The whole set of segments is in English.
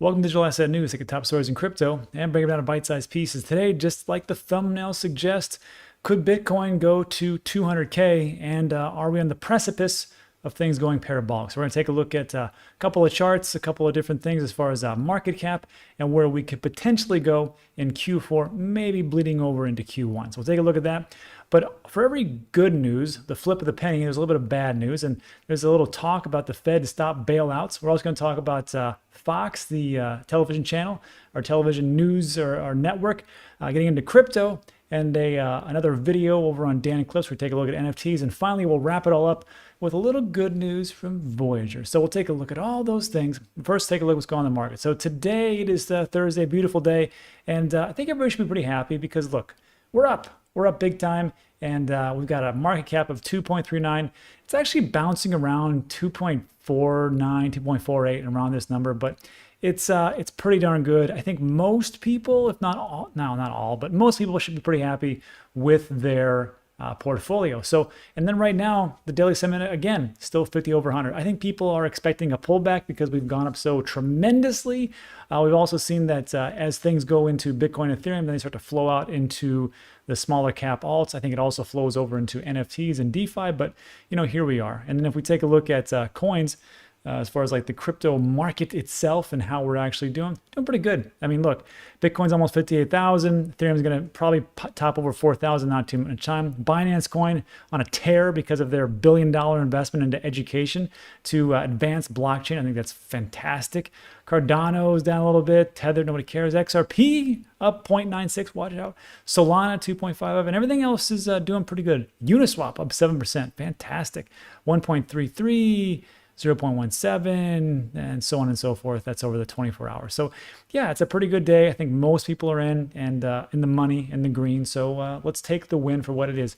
Welcome to Digital Asset News, take the top stories in crypto and break it down to bite-sized pieces. Today, just like the thumbnail suggests, could Bitcoin go to 200K? And are we on the precipice of things going parabolic? So we're going to take a look at a couple of charts, a couple of different things as far as market cap and where we could potentially go in Q4, maybe bleeding over into Q1. So we'll take a look at that. But for every good news, the flip of the penny, there's a little bit of bad news. And there's a little talk about the Fed to stop bailouts. We're also going to talk about Fox, the television channel, our television news or our network, getting into crypto, and another video over on Dan Clips where we take a look at NFTs. And finally, we'll wrap it all up with a little good news from Voyager. So we'll take a look at all those things. First, take a look at what's going on in the market. So today, it is Thursday, beautiful day. And I think everybody should be pretty happy because, look, we're up. We're up big time, and we've got a market cap of 2.39. It's actually bouncing around 2.49, 2.48, and around this number, but it's pretty darn good. I think most people, if not all, no, not all, but most people should be pretty happy with their portfolio. So, and then right now, the daily sentiment, again, still 50 over 100. I think people are expecting a pullback because we've gone up so tremendously. We've also seen that as things go into Bitcoin and Ethereum, then they start to flow out into the smaller cap alts. I think it also flows over into NFTs and DeFi, but here we are. And then if we take a look at coins, as far as like the crypto market itself and how we're actually doing pretty good. I mean, look, Bitcoin's almost 58,000. Ethereum's going to probably top over 4,000, not too much time. Binance Coin on a tear because of their $1 billion investment into education to advance blockchain. I think that's fantastic. Cardano's down a little bit. Tether, nobody cares. XRP up 0.96, watch out. Solana 2.5, and everything else is doing pretty good. Uniswap up 7%, fantastic. 1.33. 0.17 and so on and so forth. That's over the 24 hours. So yeah, it's a pretty good day. I think most people are in and in the money, in the green. So let's take the win for what it is.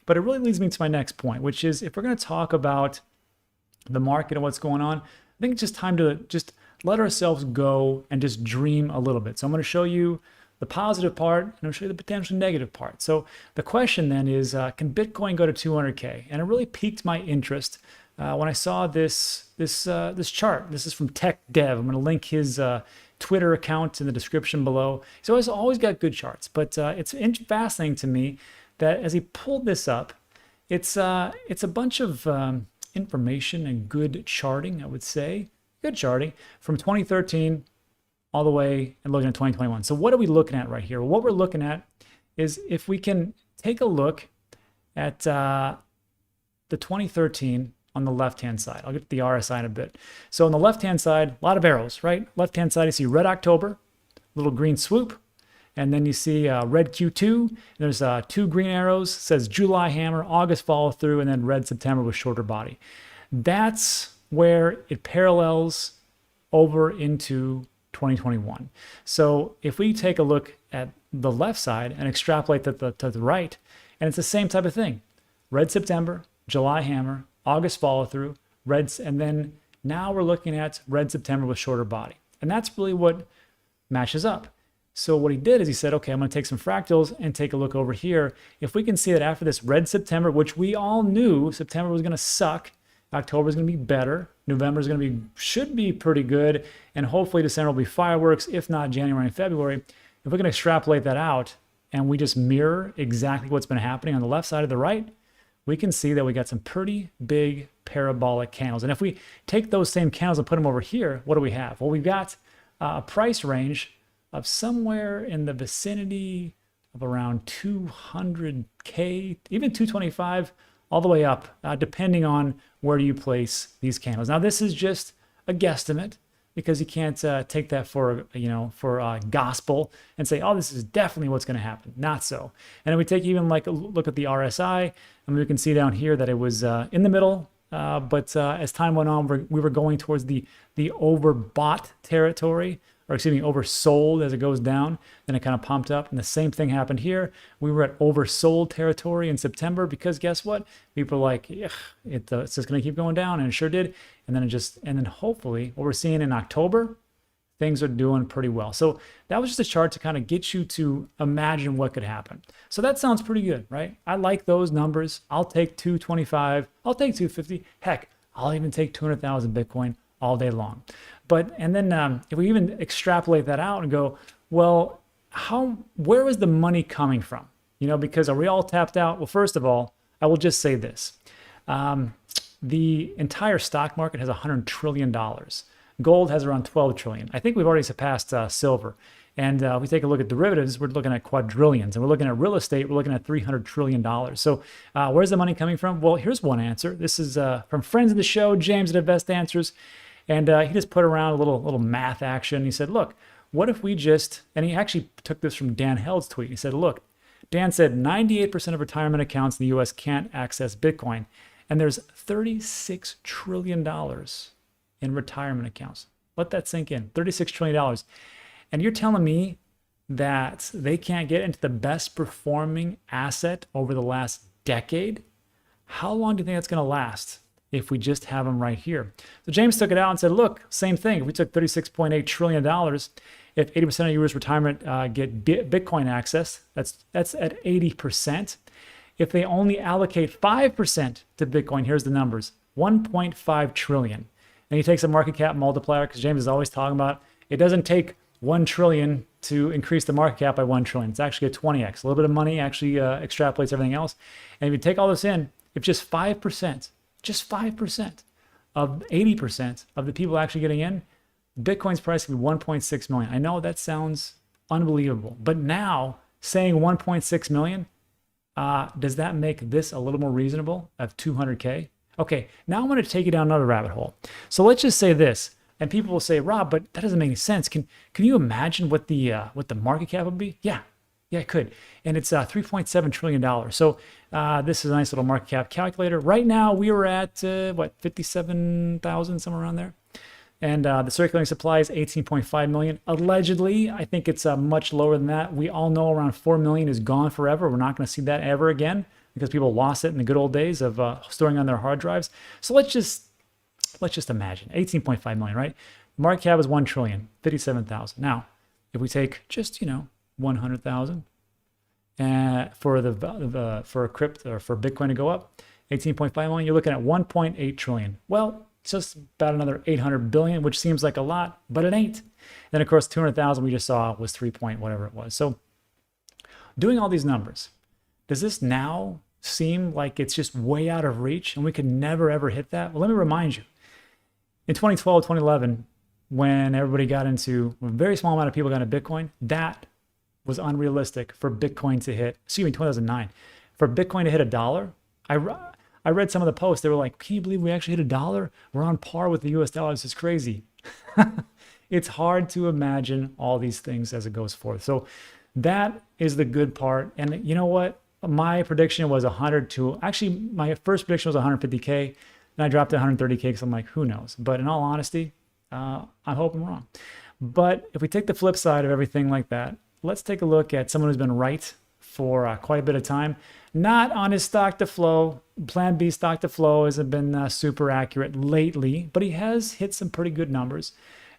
But it really leads me to my next point, which is if we're going to talk about the market and what's going on, I think it's just time to just let ourselves go and just dream a little bit. So I'm going to show you the positive part, and I'll show you the potentially negative part. So the question then is, can Bitcoin go to 200K? And it really piqued my interest when I saw this chart. This is from Tech Dev. I'm going to link his Twitter account in the description below. He's always got good charts, but it's fascinating to me that as he pulled this up, it's a bunch of information and good charting, I would say. Good charting from 2013 all the way and looking at 2021. So what are we looking at right here? Well, what we're looking at is if we can take a look at the 2013 on the left-hand side. I'll get to the RSI in a bit. So on the left-hand side, a lot of arrows, right? Left-hand side, you see red October, little green swoop, and then you see red Q2. There's 2 green arrows, says July hammer, August follow through, and then red September with shorter body. That's where it parallels over into 2021. So if we take a look at the left side and extrapolate that to the right, and it's the same type of thing. Red September, July hammer, August follow through, reds, and then now we're looking at red September with shorter body. And that's really what matches up. So what he did is he said, okay, I'm going to take some fractals and take a look over here. If we can see that after this red September, which we all knew September was going to suck, October is going to be better, November is going to should be pretty good, and hopefully December will be fireworks, if not January and February. If we can extrapolate that out and we just mirror exactly what's been happening on the left side of the right, we can see that we got some pretty big parabolic candles. And if we take those same candles and put them over here, what do we have? Well, we've got a price range of somewhere in the vicinity of around 200K, even 225, all the way up, depending on where you place these candles. Now, this is just a guesstimate because you can't take that for gospel and say, oh, this is definitely what's going to happen. Not so. And then we take even like a look at the RSI, and we can see down here that it was in the middle, but as time went on, we were going towards the overbought territory, or excuse me, oversold as it goes down. Then it kind of pumped up, and the same thing happened here. We were at oversold territory in September because guess what? People are like, yeah, it's just going to keep going down, and it sure did. And then hopefully what we're seeing in October, things are doing pretty well. So that was just a chart to kind of get you to imagine what could happen. So that sounds pretty good, right? I like those numbers. I'll take 225. I'll take 250. Heck, I'll even take 200,000 Bitcoin all day long. And then if we even extrapolate that out and go, well, where was the money coming from? Because are we all tapped out? Well, first of all, I will just say this. The entire stock market has $100 trillion. Gold has around 12 trillion. I think we've already surpassed silver. And if we take a look at derivatives, we're looking at quadrillions. And we're looking at real estate, we're looking at $300 trillion. So where's the money coming from? Well, here's one answer. This is from friends of the show, James at Invest Answers. And he just put around a little math action. He said, look, what if we just, and he actually took this from Dan Held's tweet. He said, look, Dan said 98% of retirement accounts in the US can't access Bitcoin. And there's $36 trillion in retirement accounts. Let that sink in, $36 trillion. And you're telling me that they can't get into the best performing asset over the last decade? How long do you think that's going to last if we just have them right here? So James took it out and said, look, same thing. If we took $36.8 trillion, if 80% of your retirement get Bitcoin access, that's at 80%. If they only allocate 5% to Bitcoin, here's the numbers, 1.5 trillion. And he takes a market cap multiplier, because James is always talking about it doesn't take 1 trillion to increase the market cap by 1 trillion. It's actually a 20x. A little bit of money actually extrapolates everything else. And if you take all this in, if just 5% of 80% of the people actually getting in, Bitcoin's price could be 1.6 million. I know that sounds unbelievable, but now saying 1.6 million, does that make this a little more reasonable at 200K? Okay, now I'm going to take you down another rabbit hole. So let's just say this, and people will say, Rob, but that doesn't make any sense. Can you imagine what the market cap would be? Yeah, it could. And it's $3.7 trillion. So this is a nice little market cap calculator. Right now we were at 57,000, somewhere around there. And the circulating supply is 18.5 million. Allegedly, I think it's much lower than that. We all know around 4 million is gone forever. We're not going to see that ever again, because people lost it in the good old days of storing on their hard drives. So let's just imagine 18.5 million, right? Market cap is 1 trillion, 57,000. Now, if we take just 100,000 for crypto or for Bitcoin to go up, 18.5 million, you're looking at 1.8 trillion. Well, it's just about another 800 billion, which seems like a lot, but it ain't. Then of course 200,000 we just saw was 3 point whatever it was. So doing all these numbers, does this now seem like it's just way out of reach and we could never ever hit that? Well, let me remind you. In 2012, 2011, when everybody got into, a very small amount of people got into Bitcoin, that was unrealistic for Bitcoin to hit, 2009, for Bitcoin to hit $1. I read some of the posts. They were like, can you believe we actually hit $1? We're on par with the US dollar. This is crazy. It's hard to imagine all these things as it goes forth. So that is the good part. And you know what? My prediction was actually my first prediction was 150K. And I dropped to 130K because I'm like, who knows? But in all honesty, I hope I'm wrong. But if we take the flip side of everything like that, let's take a look at someone who's been right for quite a bit of time. Not on his stock to flow. Plan B stock to flow hasn't been super accurate lately, but he has hit some pretty good numbers.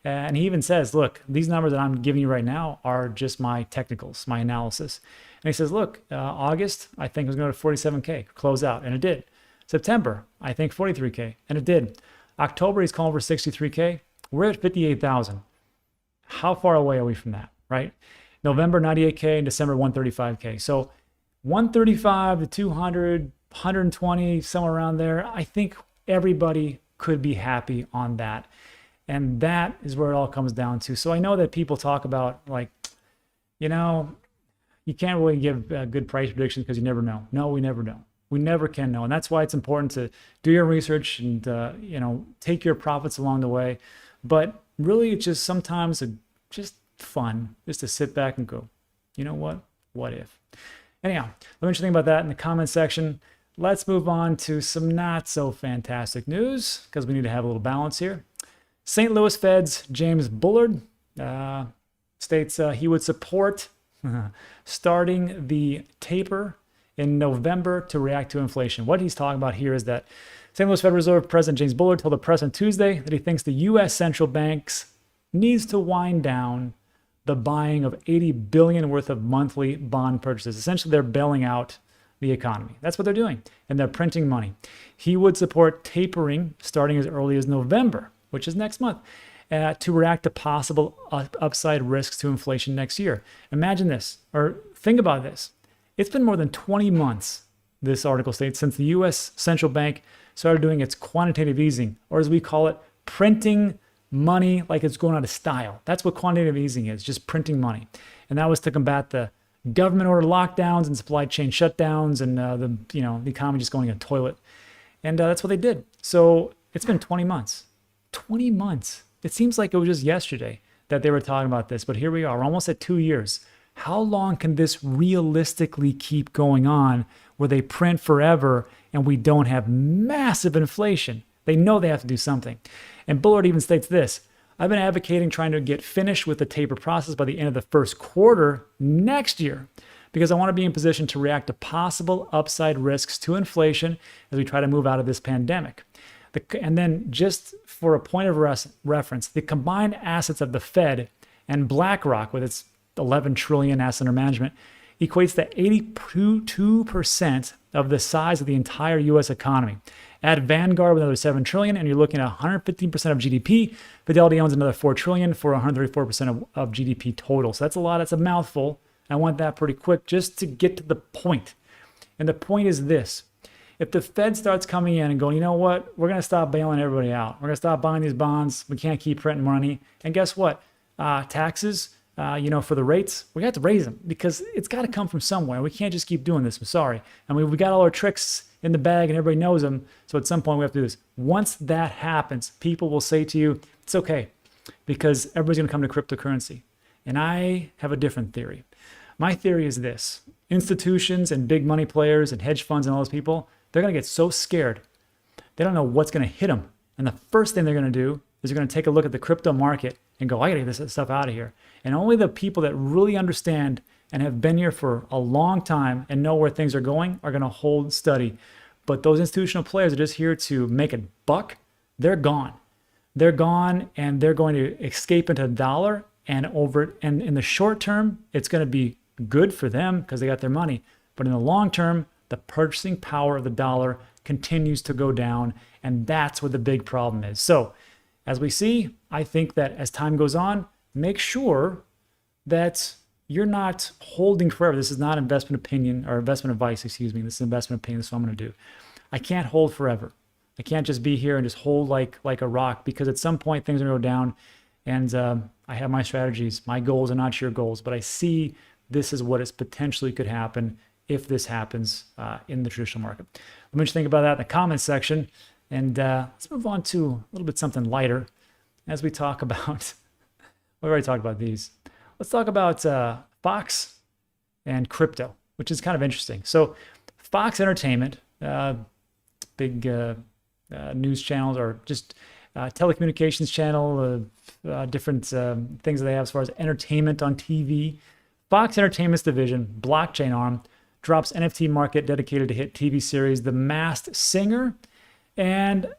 And he even says, look, these numbers that I'm giving you right now are just my technicals, my analysis. And he says, look, August, I think was going to 47K, close out, and it did. September, I think 43K, and it did. October, he's calling for 63K. We're at 58,000. How far away are we from that, right? November, 98K, and December, 135K. So 135 to 200, 120, somewhere around there. I think everybody could be happy on that. And that is where it all comes down to. So I know that people talk about like, you can't really give good price predictions because you never know. No, we never know. We never can know. And that's why it's important to do your research and, take your profits along the way. But really, it's just sometimes just fun just to sit back and go, you know what if? Anyhow, let me just think about that in the comment section. Let's move on to some not so fantastic news because we need to have a little balance here. St. Louis Fed's James Bullard states he would support starting the taper in November to react to inflation. What he's talking about here is that St. Louis Federal Reserve President James Bullard told the press on Tuesday that he thinks the U.S. central banks needs to wind down the buying of $80 billion worth of monthly bond purchases. Essentially, they're bailing out the economy. That's what they're doing, and they're printing money. He would support tapering starting as early as November, which is next month. to react to possible upside risks to inflation next year. Imagine this, or think about this. It's been more than 20 months, this article states, since the US central bank started doing its quantitative easing, or as we call it, printing money like it's going out of style. That's what quantitative easing is, just printing money. And that was to combat the government order lockdowns and supply chain shutdowns and the economy just going in a toilet. And that's what they did. So it's been 20 months. 20 months. It seems like it was just yesterday that they were talking about this, but here we are, almost at 2 years. How long can this realistically keep going on where they print forever and we don't have massive inflation? They know they have to do something. And Bullard even states this: I've been advocating trying to get finished with the taper process by the end of the first quarter next year because I want to be in position to react to possible upside risks to inflation as we try to move out of this pandemic. And then just for a point of reference, the combined assets of the Fed and BlackRock with its 11 trillion assets under management equates to 82% of the size of the entire U.S. economy. Add Vanguard with another 7 trillion, and you're looking at 115% of GDP. Fidelity owns another 4 trillion for 134% of GDP total. So that's a lot. That's a mouthful. I want that pretty quick just to get to the point. And the point is this: if the Fed starts coming in and going, you know what, we're going to stop bailing everybody out. We're going to stop buying these bonds. We can't keep printing money. And guess what? Taxes, for the rates, we got to raise them because it's got to come from somewhere. We can't just keep doing this. I'm sorry. I mean, we got all our tricks in the bag and everybody knows them. So at some point we have to do this. Once that happens, people will say to you, it's okay, because everybody's going to come to cryptocurrency. And I have a different theory. My theory is this: institutions and big money players and hedge funds and all those people, they're going to get so scared. They don't know what's going to hit them. And the first thing they're going to do is they're going to take a look at the crypto market and go, I got to get this stuff out of here. And only the people that really understand and have been here for a long time and know where things are going are going to hold steady. But those institutional players are just here to make a buck. They're gone. They're gone, and they're going to escape into the dollar. And in the short term, it's going to be good for them because they got their money. But in the long term, the purchasing power of the dollar continues to go down, and that's what the big problem is. So as we see, I think that as time goes on, make sure that you're not holding forever. This is not investment opinion or investment advice, excuse me. This is investment opinion. That's what I'm going to do. I can't hold forever. I can't just be here and just hold like a rock, because at some point things are going to go down, and I have my strategies. My goals are not your goals, but I see this is what is potentially could happen if this happens in the traditional market. Let me just think about that in the comments section. And let's move on to a little bit something lighter as we talk about, we've already talked about these. Let's talk about Fox and crypto, which is kind of interesting. So Fox Entertainment, big news channels, or just telecommunications channel, different things that they have as far as entertainment on TV. Fox Entertainment's division, blockchain arm, drops NFT market dedicated to hit TV series The Masked Singer. And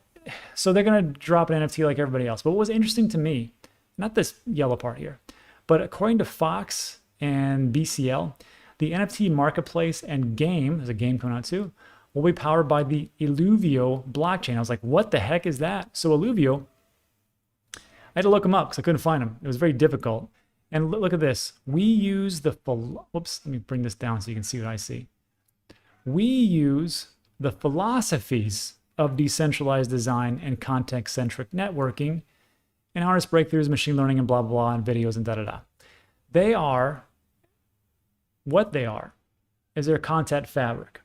so they're going to drop an NFT like everybody else. But what was interesting to me, not this yellow part here, but according to Fox and BCL, the NFT marketplace and game, there's a game coming out too, will be powered by the Illuvio blockchain. I was like, what the heck is that? So Illuvio, I had to look them up because I couldn't find them. It was very difficult. And look at this. We use the, whoops, let me bring this down so you can see what I see. We use the philosophies of decentralized design and context-centric networking and harness breakthroughs, machine learning, and blah, blah, blah, and videos and da-da-da. They are, what they are, is their content fabric.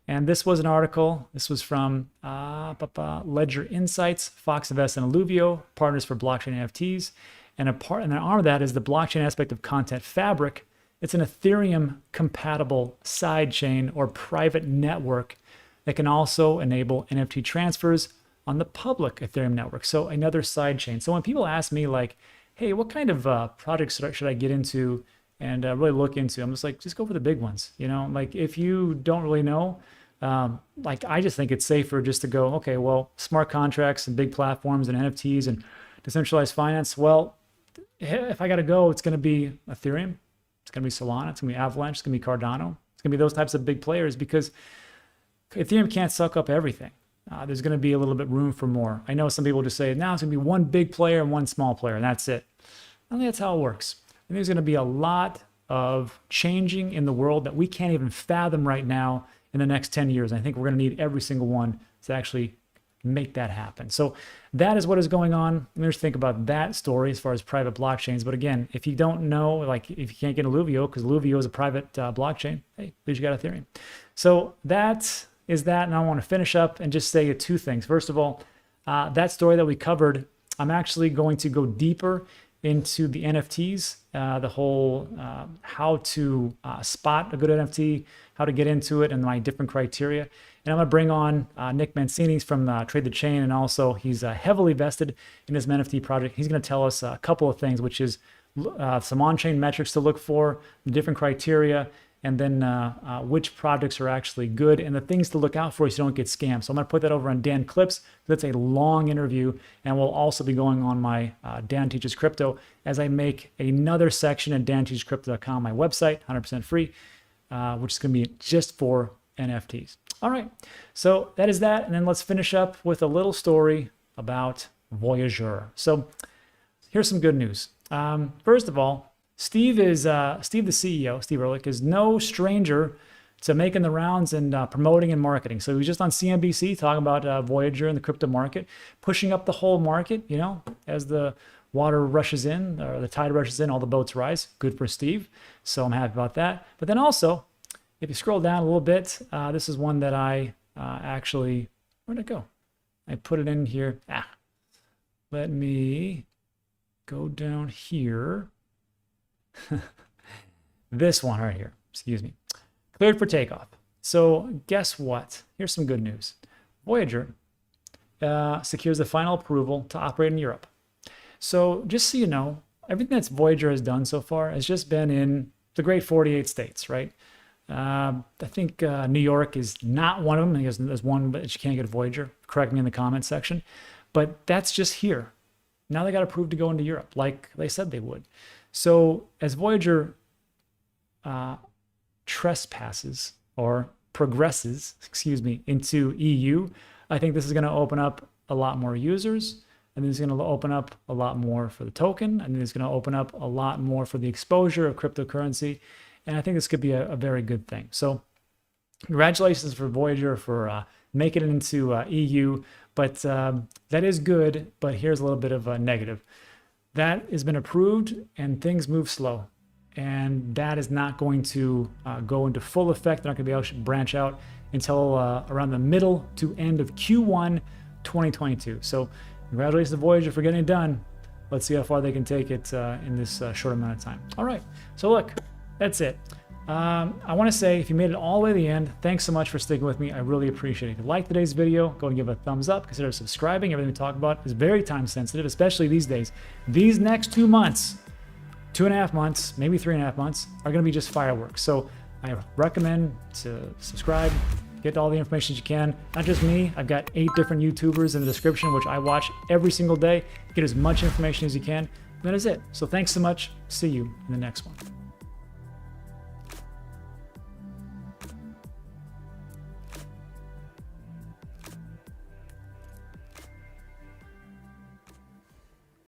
And this was an article. This was from Ledger Insights, Fox Invest and Illuvio, partners for blockchain NFTs. And an arm of that is the blockchain aspect of content fabric. It's an Ethereum compatible sidechain or private network that can also enable NFT transfers on the public Ethereum network. So another sidechain. So when people ask me like, hey, what kind of projects should I get into and really look into? I'm just like, just go for the big ones. Like if you don't really know, like I just think it's safer just to go, okay, well, smart contracts and big platforms and NFTs and decentralized finance. Well, if I got to go, it's going to be Ethereum. It's going to be Solana. It's going to be Avalanche. It's going to be Cardano. It's going to be those types of big players, because Ethereum can't suck up everything. there's going to be a little bit room for more. I know some people just say, now it's going to be one big player and one small player, and that's it. I don't think that's how it works. I think there's going to be a lot of changing in the world that we can't even fathom right now in the next 10 years. I think we're going to need every single one to actually make that happen. So that is what is going on. Let's think about that story as far as private blockchains. But again, if you don't know, like if you can't get Alluvio, because Alluvio is a private blockchain, hey, at least you got Ethereum. So that is that. And I want to finish up and just say two things. First of all, that story that we covered, I'm actually going to go deeper into the NFTs, the whole how to spot a good NFT, how to get into it, and my different criteria. And I'm going to bring on Nick Mancini from Trade the Chain, and also he's heavily vested in this NFT project. He's going to tell us a couple of things, which is some on-chain metrics to look for, the different criteria, and then which projects are actually good and the things to look out for so you don't get scammed. So I'm going to put that over on Dan Clips. That's a long interview, and we'll also be going on my Dan Teaches Crypto as I make another section at danteachescrypto.com, my website, 100% free, which is going to be just for NFTs. All right, so that is that, and then let's finish up with a little story about Voyager. So here's some good news. First of all, Steve, the CEO, Steve Ehrlich, is no stranger to making the rounds and promoting and marketing. So he was just on CNBC talking about Voyager and the crypto market, pushing up the whole market, you know, as the water rushes in, or the tide rushes in, all the boats rise. Good for Steve. So I'm happy about that. But then also, if you scroll down a little bit, this is one that I actually, where'd it go? I put it in here. Let me go down here. This one right here, excuse me. Cleared for takeoff. So guess what? Here's some good news. Voyager secures the final approval to operate in Europe. So just so you know, everything that Voyager has done so far has just been in the great 48 states, right? I think New York is not one of them. I guess there's one, but you can't get a Voyager. Correct me in the comments section. But that's just here. Now they got approved to go into Europe, like they said they would. So as Voyager trespasses or progresses, into EU, I think this is going to open up a lot more users. I think it's going to open up a lot more for the token. I think it's going to open up a lot more for the exposure of cryptocurrency. And I think this could be a very good thing. So congratulations for Voyager for making it into EU. But that is good. But here's a little bit of a negative. That has been approved and things move slow. And that is not going to go into full effect. They're not going to be able to branch out until around the middle to end of Q1 2022. So congratulations to Voyager for getting it done. Let's see how far they can take it in this short amount of time. All right, so look, that's it. I want to say, if you made it all the way to the end, thanks so much for sticking with me. I really appreciate it. If you liked today's video, go and give it a thumbs up. Consider subscribing. Everything we talk about is very time sensitive, especially these days. These next 2 months, 2.5 months, maybe 3.5 months, are going to be just fireworks. So I recommend to subscribe, get all the information you can. Not just me. I've got 8 different YouTubers in the description, which I watch every single day. Get as much information as you can. That is it. So thanks so much. See you in the next one.